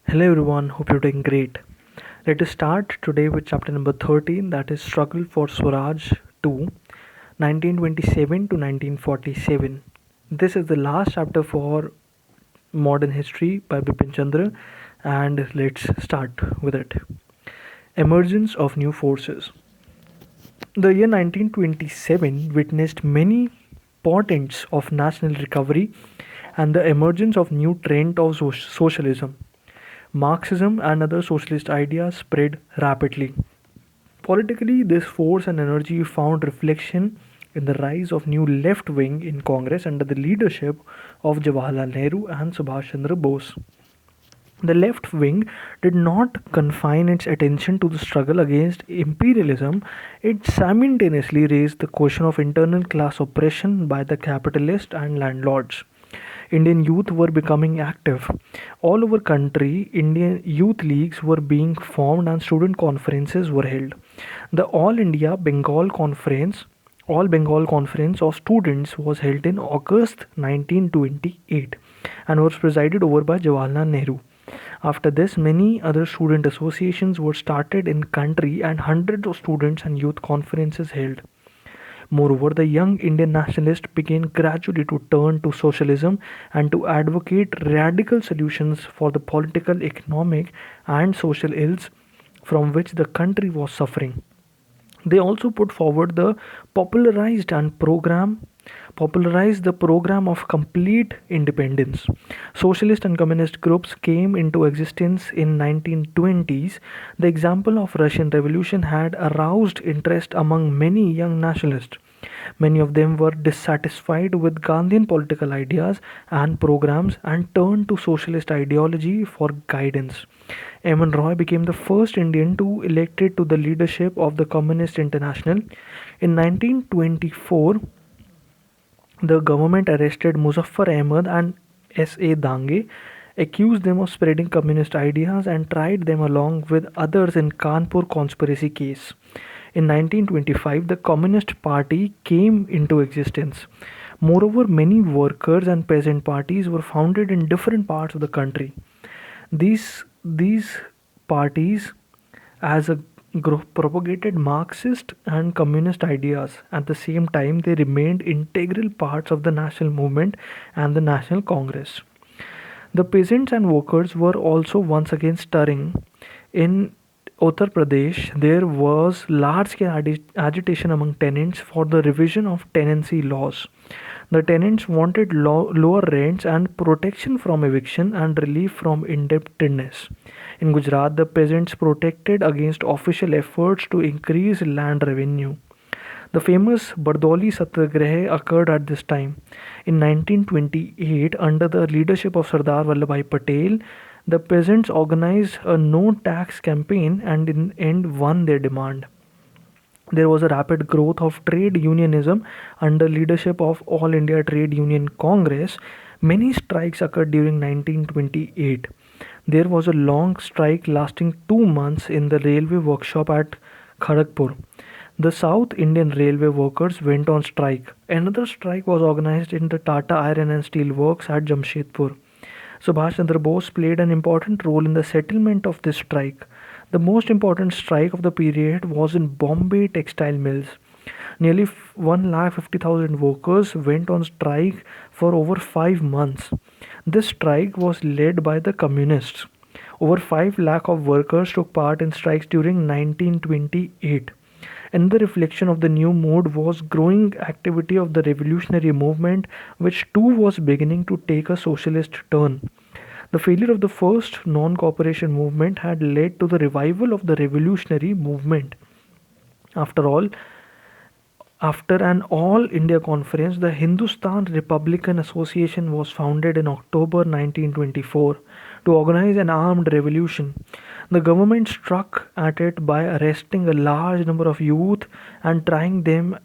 Hello everyone, hope you're doing great. Let us start today with chapter number 13, that is Struggle for Swaraj 2, 1927 to 1947. This is the last chapter for modern history by Bipin Chandra, and let's start with it. Emergence of new forces. The year 1927 witnessed many portents of national recovery and the emergence of new trend of socialism. Marxism and other socialist ideas spread rapidly. Politically, this force and energy found reflection in the rise of new left wing in Congress under the leadership of Jawaharlal Nehru and Subhash Chandra Bose. The left wing did not confine its attention to the struggle against imperialism, it simultaneously raised the question of internal class oppression by the capitalists and landlords. Indian youth were becoming active. All over country, Indian youth leagues were being formed and student conferences were held. The All Bengal Conference of Students was held in August 1928 and was presided over by Jawaharlal Nehru. After this, many other student associations were started in country and hundreds of students and youth conferences held. Moreover, the young Indian nationalists began gradually to turn to socialism and to advocate radical solutions for the political, economic, and social ills from which the country was suffering. They also put forward the popularized and program popularized the program of complete independence. Socialist and communist groups came into existence in 1920s. The example of Russian Revolution had aroused interest among many young nationalists. Many of them were dissatisfied with Gandhian political ideas and programs and turned to socialist ideology for guidance. Eamon Roy became the first Indian to elected to the leadership of the Communist International. In 1924, the government arrested Muzaffar Ahmad and S.A. Dange, accused them of spreading communist ideas, and tried them along with others in Kanpur conspiracy case. In 1925, the Communist Party came into existence. Moreover, many workers and peasant parties were founded in different parts of the country. These parties, as a group, propagated Marxist and communist ideas. At the same time, they remained integral parts of the national movement and the National Congress. The peasants and workers were also once again stirring. In Uttar Pradesh, there was large scale agitation among tenants for the revision of tenancy laws. The tenants wanted lower rents and protection from eviction and relief from indebtedness. In Gujarat, the peasants protested against official efforts to increase land revenue. The famous Bardoli Satyagraha occurred at this time. In 1928, under the leadership of Sardar Vallabhbhai Patel, the peasants organized a no tax campaign and in the end won their demand. There was a rapid growth of trade unionism under leadership of All India Trade Union Congress. Many strikes occurred during 1928. There was a long strike lasting 2 months in the railway workshop at Kharagpur. The South Indian Railway workers went on strike. Another strike was organized in the Tata Iron and Steel Works at Jamshedpur. Subhash Chandra Bose played an important role in the settlement of this strike. The most important strike of the period was in Bombay textile mills. Nearly 1,50,000 workers went on strike for over 5 months. This strike was led by the communists. Over 5 lakh of workers took part in strikes during 1928. Another reflection of the new mood was growing activity of the revolutionary movement, which too was beginning to take a socialist turn. The failure of the first non-cooperation movement had led to the revival of the revolutionary movement. After all, after an all India conference, the Hindustan Republican Association was founded in October 1924 to organize an armed revolution. The government struck at it by arresting a large number of youth and trying them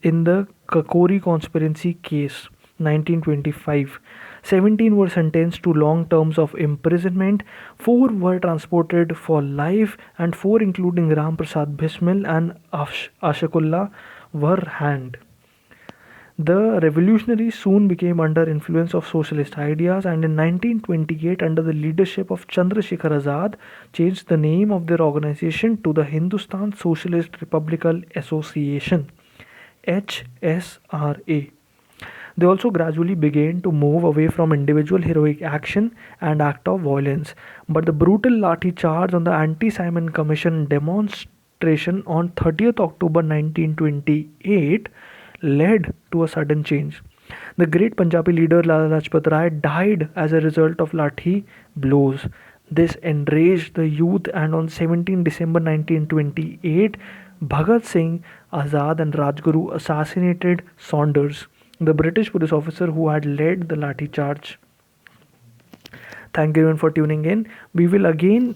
in the Kakori conspiracy case 1925. 17 were sentenced to long terms of imprisonment, 4 were transported for life, and 4, including Ram Prasad Bismil and Ashakullah, were hanged. The revolutionaries soon became under influence of socialist ideas, and in 1928, under the leadership of Chandrasekhar Azad, changed the name of their organization to the Hindustan Socialist Republican Association (HSRA). They also gradually began to move away from individual heroic action and act of violence. But the brutal lathi charge on the anti-Simon Commission demonstration on 30th October 1928 led to a sudden change. The great Punjabi leader Lala Lajpat Rai died as a result of lathi blows. This enraged the youth, and on 17 December 1928, Bhagat Singh, Azad, and Rajguru assassinated Saunders, the British police officer who had led the lathi charge. Thank you everyone for tuning in. We will again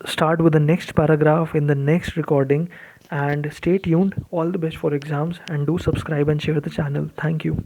start with the next paragraph in the next recording, and stay tuned. All the best for exams, and do subscribe and share the channel. Thank you.